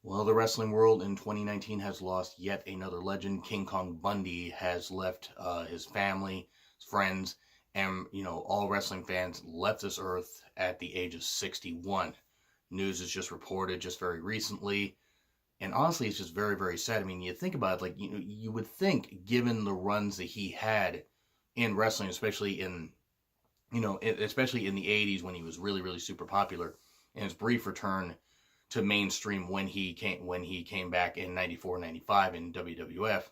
Well, the wrestling world in 2019 has lost yet another legend. King Kong Bundy has left his family, his friends, and all wrestling fans left this earth at the age of 61. News is just reported just very recently, and honestly, it's just very, very sad. I mean, you think about it, like you would think, given the runs that he had in wrestling, especially in the 80s when he was really, really super popular, and his brief return to mainstream when he came back in 94, 95 in WWF,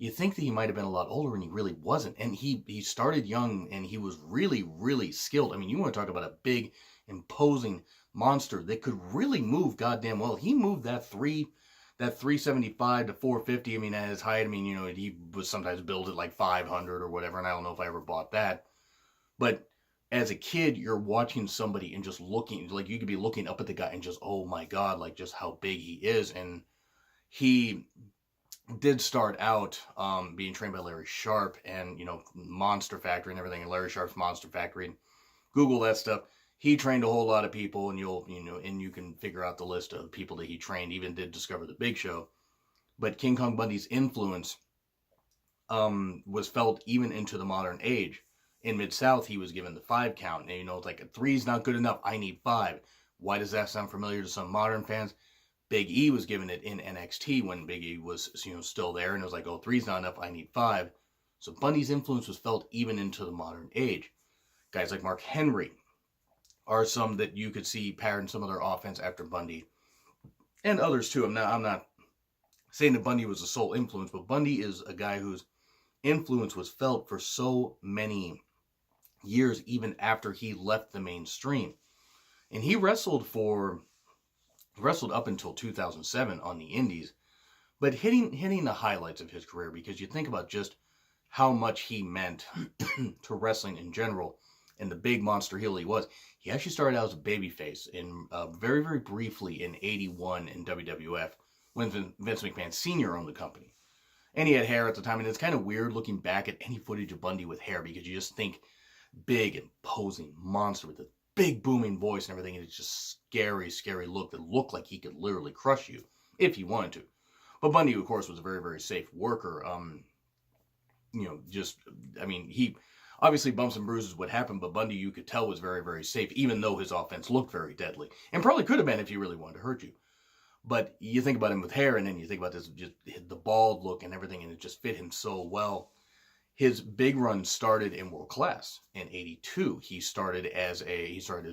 you think that he might have been a lot older, and he really wasn't. And he started young, and he was really, really skilled. I mean, you want to talk about a big, imposing monster that could really move goddamn well. He moved that 375 to 450. I mean, at his height, I mean, he was sometimes billed at like 500 or whatever, and I don't know if I ever bought that. But as a kid, you're watching somebody and just looking, like you could be looking up at the guy and just, oh my God, like just how big he is. And he did start out being trained by Larry Sharp and, Monster Factory and everything, and Larry Sharp's Monster Factory. And Google that stuff. He trained a whole lot of people, and you can figure out the list of people that he trained, even did discover the Big Show. But King Kong Bundy's influence was felt even into the modern age. In Mid-South, he was given the 5 count. And, it's like a 3's not good enough. I need 5. Why does that sound familiar to some modern fans? Big E was given it in NXT when Big E was, still there. And it was like, oh, 3's not enough. I need 5. So Bundy's influence was felt even into the modern age. Guys like Mark Henry are some that you could see pattern some of their offense after Bundy. And others too. I'm not saying that Bundy was the sole influence, but Bundy is a guy whose influence was felt for so many years, even after he left the mainstream. And he wrestled up until 2007 on the indies, but hitting the highlights of his career, because you think about just how much he meant to wrestling in general and the big monster heel he was. He actually started out as a babyface in very, very briefly in 81 in WWF when Vince McMahon Sr. owned the company. And he had hair at the time, and it's kind of weird looking back at any footage of Bundy with hair, because you just think big, imposing monster with a big booming voice and everything, and it's just scary, scary look that looked like he could literally crush you if he wanted to. But Bundy, of course, was a very, very safe worker. He obviously bumps and bruises would happen, but Bundy, you could tell, was very, very safe, even though his offense looked very deadly, and probably could have been if he really wanted to hurt you. But you think about him with hair, and then you think about this, just the bald look and everything, and it just fit him so well. His big run started in World Class in 82. He started as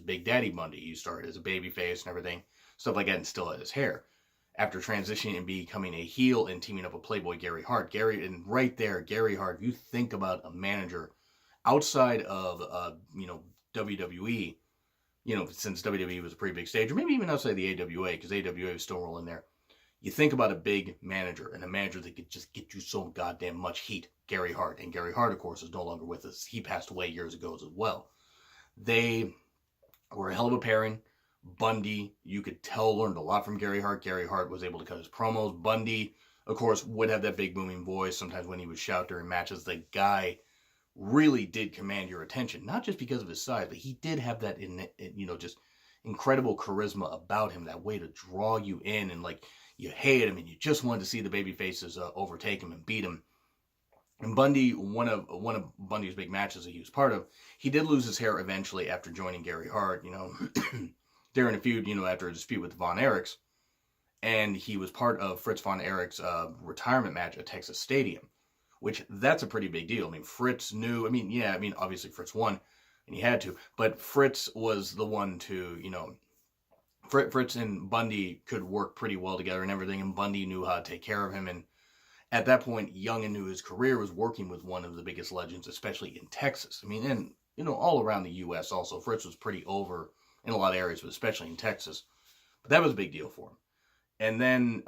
Big Daddy Bundy. He started as a babyface and everything, stuff like that, and still had his hair. After transitioning and becoming a heel and teaming up with Playboy Gary Hart. Gary Hart, if you think about a manager outside of, WWE, since WWE was a pretty big stage, or maybe even outside the AWA, because AWA was still rolling there. You think about a big manager, and a manager that could just get you so goddamn much heat. Gary Hart. And Gary Hart, of course, is no longer with us. He passed away years ago as well. They were a hell of a pairing. Bundy, you could tell, learned a lot from Gary Hart. Gary Hart was able to cut his promos. Bundy, of course, would have that big booming voice. Sometimes when he would shout during matches, the guy really did command your attention. Not just because of his size, but he did have that, just incredible charisma about him. That way to draw you in, and like you hate him and you just wanted to see the baby faces overtake him and beat him. And Bundy, one of Bundy's big matches that he was part of, he did lose his hair eventually after joining Gary Hart, during a feud, after a dispute with Von Erichs. And he was part of Fritz Von Erichs' retirement match at Texas Stadium, which that's a pretty big deal. I mean, Fritz knew, obviously Fritz won, and he had to, but Fritz was the one to, Fritz and Bundy could work pretty well together and everything, and Bundy knew how to take care of him. And at that point, young into his career, was working with one of the biggest legends, especially in Texas. I mean, and, all around the U.S. also. Fritz was pretty over in a lot of areas, but especially in Texas. But that was a big deal for him. And then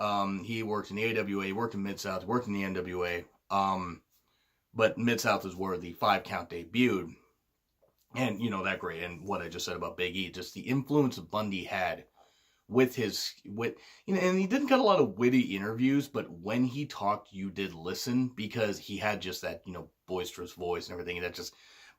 he worked in the AWA, he worked in Mid-South, worked in the NWA. But Mid-South is where the 5 count debuted. And, that great. And what I just said about Big E, just the influence that Bundy had and he didn't get a lot of witty interviews, but when he talked, you did listen, because he had just that, boisterous voice and everything, and that just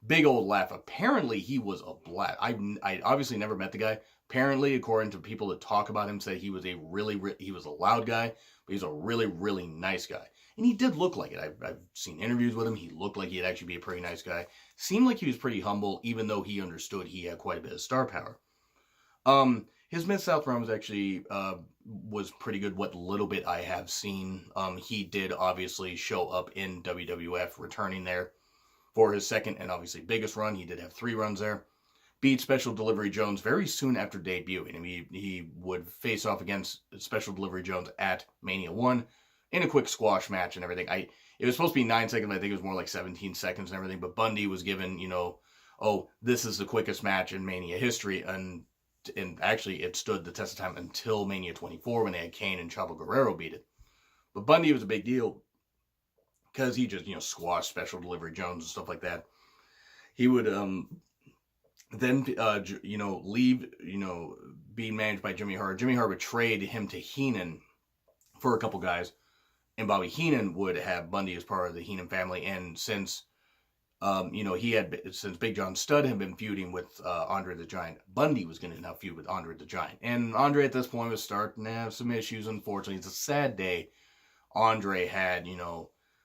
big old laugh. Apparently, he was a blast. I obviously never met the guy, apparently, according to people that talk about him, say he was he was a loud guy, but he's a really, really nice guy. And he did look like it. I've seen interviews with him. He looked like he'd actually be a pretty nice guy. Seemed like he was pretty humble, even though he understood he had quite a bit of star power. His Mid-South run was actually was pretty good. What little bit I have seen, he did obviously show up in WWF, returning there for his second and obviously biggest run. He did have 3 runs there. Beat Special Delivery Jones very soon after debuting. I mean, he would face off against Special Delivery Jones at Mania 1 in a quick squash match and everything. It was supposed to be 9 seconds. I think it was more like 17 seconds and everything. But Bundy was given, oh, this is the quickest match in Mania history. And actually, it stood the test of time until Mania 24 when they had Kane and Chavo Guerrero beat it. But Bundy was a big deal because he just, squashed Special Delivery Jones and stuff like that. He would then, leave, being managed by Jimmy Hart. Jimmy Hart would trade him to Heenan for a couple guys. And Bobby Heenan would have Bundy as part of the Heenan family. And since, since Big John Studd had been feuding with Andre the Giant, Bundy was going to now feud with Andre the Giant. And Andre at this point was starting to have some issues, unfortunately. It's a sad day. Andre had,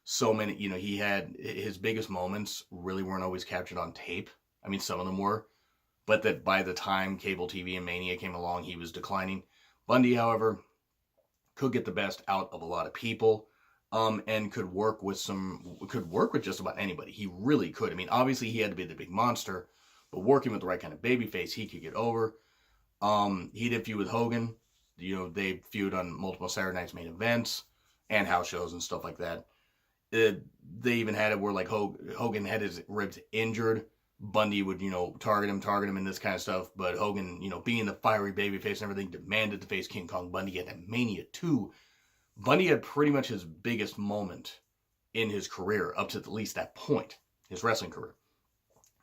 so many, he had his biggest moments really weren't always captured on tape. I mean, some of them were. But that by the time cable TV and Mania came along, he was declining. Bundy, however, could get the best out of a lot of people, and could work with just about anybody. He really could. I mean, obviously he had to be the big monster, but working with the right kind of babyface, he could get over. He did feud with Hogan. They feud on multiple Saturday Night's main events and house shows and stuff like that. They even had it where like Hogan had his ribs injured. Bundy would, target him and this kind of stuff. But Hogan, being the fiery babyface and everything, demanded to face King Kong Bundy at Mania 2. Bundy had pretty much his biggest moment in his career up to at least that point, his wrestling career.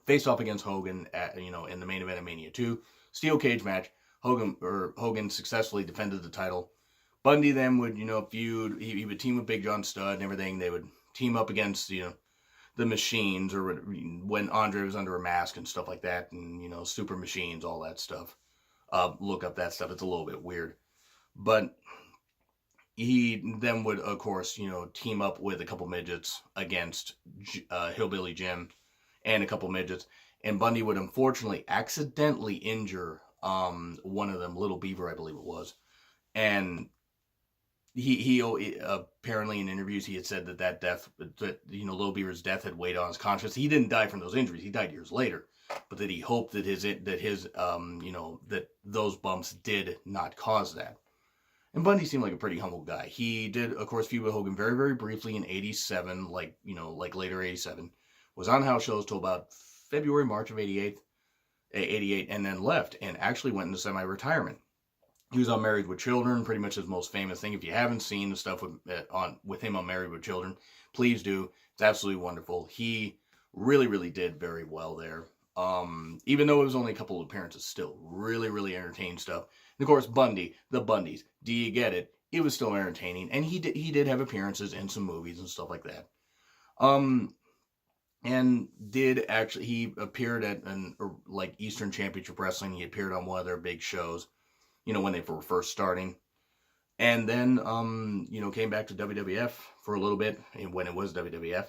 Faced off against Hogan in the main event of Mania 2. Steel cage match. Hogan successfully defended the title. Bundy then would, feud. He would team with Big John Studd and everything. They would team up against, the machines, or when Andre was under a mask and stuff like that, and super machines, all that stuff. Look up that stuff. It's a little bit weird, but he then would, of course, team up with a couple midgets against Hillbilly Jim and a couple midgets, and Bundy would unfortunately accidentally injure one of them, Little Beaver, I believe it was, and he apparently in interviews he had said that death, Little Beaver's death had weighed on his conscience. He didn't die from those injuries. He died years later, but that he hoped that that those bumps did not cause that. And Bundy seemed like a pretty humble guy. He did, of course, feud with Hogan very, very briefly in '87, like later '87. Was on house shows till about February, March of '88, and then left and actually went into semi-retirement. He was on Married with Children, pretty much his most famous thing. If you haven't seen the stuff with him on Married with Children, please do. It's absolutely wonderful. He really, really did very well there. Even though it was only a couple of appearances, still really, really entertaining stuff. And of course, Bundy, the Bundys. Do you get it? It was still entertaining, and he did have appearances in some movies and stuff like that. And he appeared at Eastern Championship Wrestling. He appeared on one of their big shows, when they were first starting. And then, came back to WWF for a little bit, when it was WWF.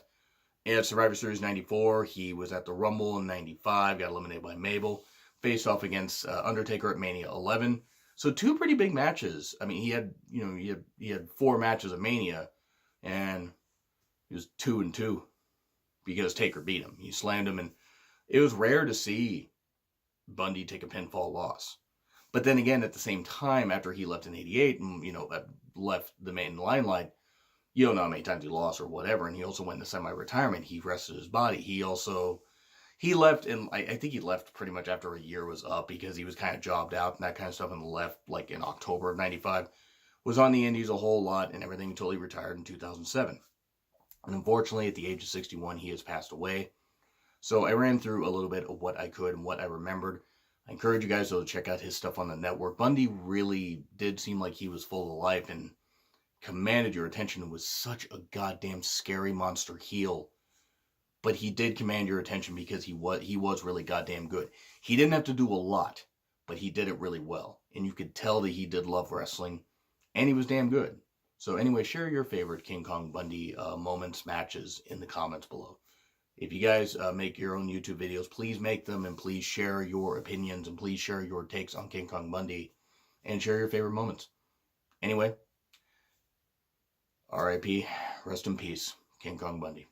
At Survivor Series 94, he was at the Rumble in 95, got eliminated by Mabel. Faced off against Undertaker at Mania 11. So 2 pretty big matches. I mean, he had 4 matches at Mania, and he was 2-2 because Taker beat him. He slammed him, and it was rare to see Bundy take a pinfall loss. But then again, at the same time, after he left in '88 and, left the main limelight, you don't know how many times he lost or whatever. And he also went into semi-retirement. He rested his body. He left, and I think he left pretty much after a year was up because he was kind of jobbed out and that kind of stuff, and left in October of '95. Was on the Indies a whole lot and everything until he retired in 2007. And unfortunately, at the age of 61, he has passed away. So I ran through a little bit of what I could and what I remembered. I encourage you guys to check out his stuff on the network. Bundy really did seem like he was full of life and commanded your attention and was such a goddamn scary monster heel. But he did command your attention because he was really goddamn good. He didn't have to do a lot, but he did it really well. And you could tell that he did love wrestling, and he was damn good. So anyway, share your favorite King Kong Bundy moments, matches in the comments below. If you guys make your own YouTube videos, please make them, and please share your opinions, and please share your takes on King Kong Bundy, and share your favorite moments. Anyway, R.I.P., rest in peace, King Kong Bundy.